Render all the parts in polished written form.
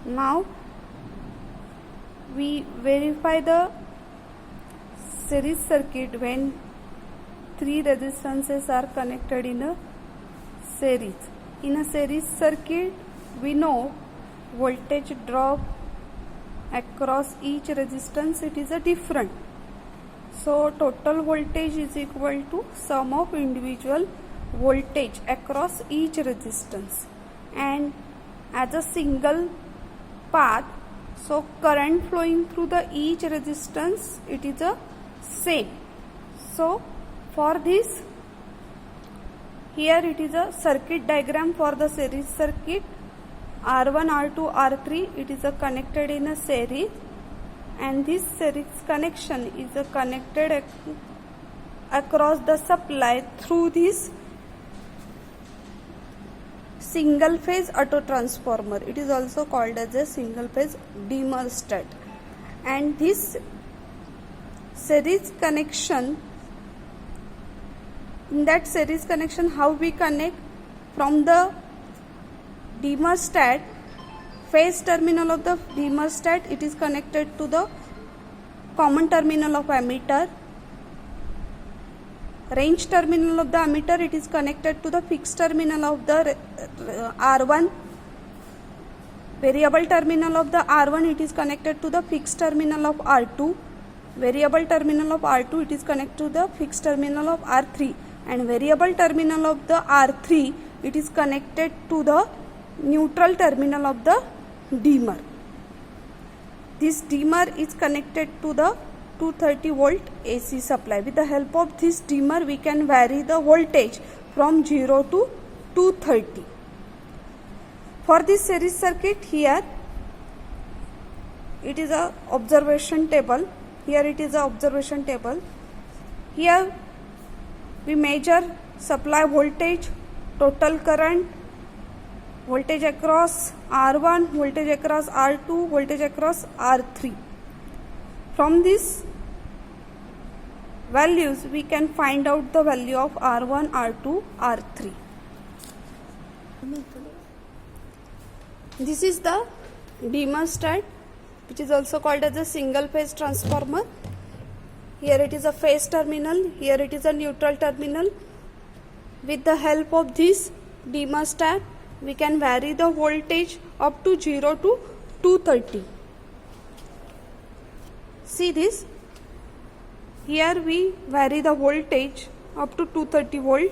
Now we verify the series circuit when three resistances are connected in a series. In a series circuit, we know voltage drop across each resistance, it is a different. So total voltage is equal to sum of individual voltage across each resistance, and as a single path, so current flowing through the each resistance, it is a same. So for this, here it is a circuit diagram for the series circuit. R1, R2, R3, it is a connected in a series, and this series connection is a connected across the supply through this single phase auto transformer. It is also called as a single phase thermostat. And this series connection, in that series connection, how we connect? From the thermostat, phase terminal of the thermostat, it is connected to the common terminal of ammeter. Range terminal of the ammeter, it is connected to the fixed terminal of the R1. Variable terminal of the R1, it is connected to the fixed terminal of R2. Variable terminal of R2, it is connected to the fixed terminal of R3. And variable terminal of the R3, it is connected to the neutral terminal of the dimmer. This dimmer is connected to the 230 volt AC supply. With the help of this dimmer, we can vary the voltage from 0 to 230. For this series circuit, here it is a observation table. Here it is a observation table. Here we measure supply voltage, total current, voltage across R1, voltage across R2, voltage across R3. From these values, we can find out the value of R1, R2, R3. This is the thermostat, which is also called as a single phase transformer. Here it is a phase terminal, here it is a neutral terminal. With the help of this thermostat, we can vary the voltage up to 0 to 230. See this, here we vary the voltage up to 230 volt.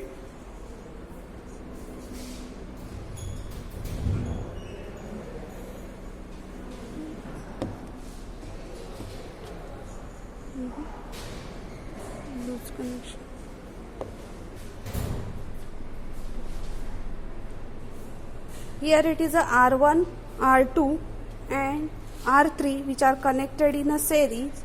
Loose connection. Here it is a R1, R2 and R3 which are connected in a series.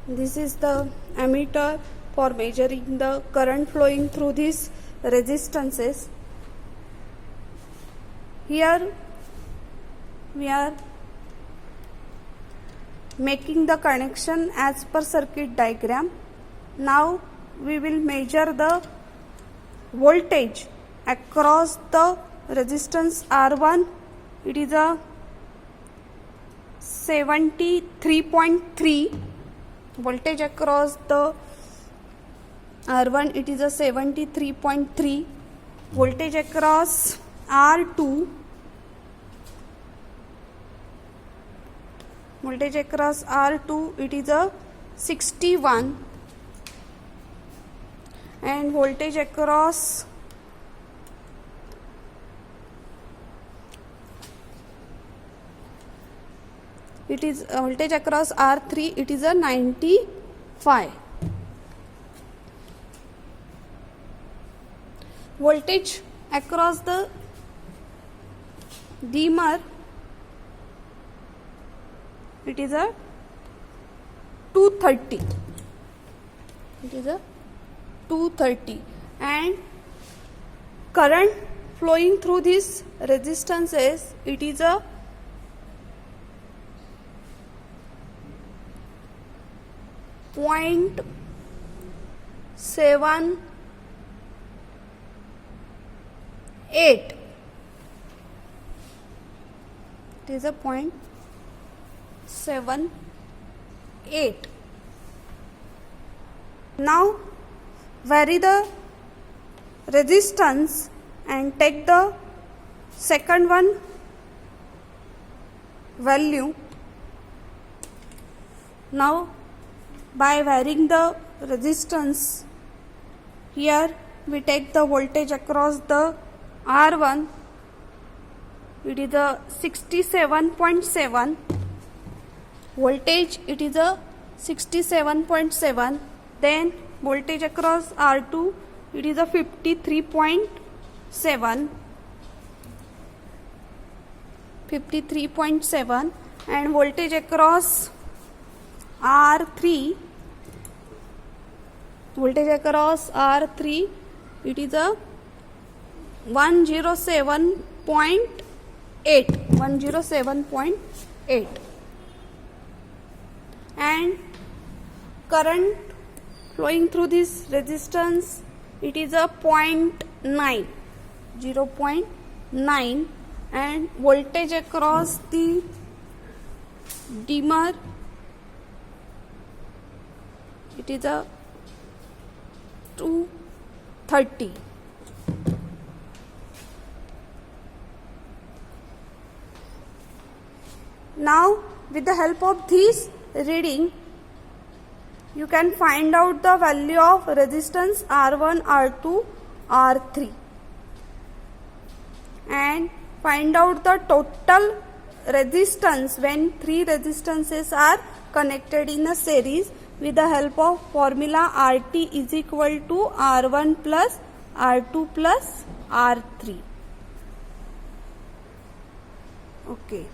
This is the ammeter for measuring the current flowing through these resistances. Here we are making the connection as per circuit diagram. Now we will measure the voltage across the resistance R1. It is a 73.3 voltage across the R1. It is a 73.3 voltage across R2. Voltage across R2, it is a 61, and voltage across voltage across R3, it is a 95. Voltage across the dimmer, it is a 230. It is a 230, and current flowing through these resistances, it is a 0.78. It is a 0.78. Now vary the resistance and take the second one value. Now by varying the resistance, here we take the voltage across the R1. It is a 67.7 voltage. It is a 67.7. Then voltage across R2, it is a 53.7. 53.7, and voltage across R3, it is a 107.8. And current flowing through this resistance, it is a 0.9, and voltage across the dimmer, it is a 230. Now with the help of this reading, you can find out the value of resistance R1, R2, R3, and find out the total resistance when three resistances are connected in a series with the help of formula RT is equal to R1 plus R2 plus R3. Okay.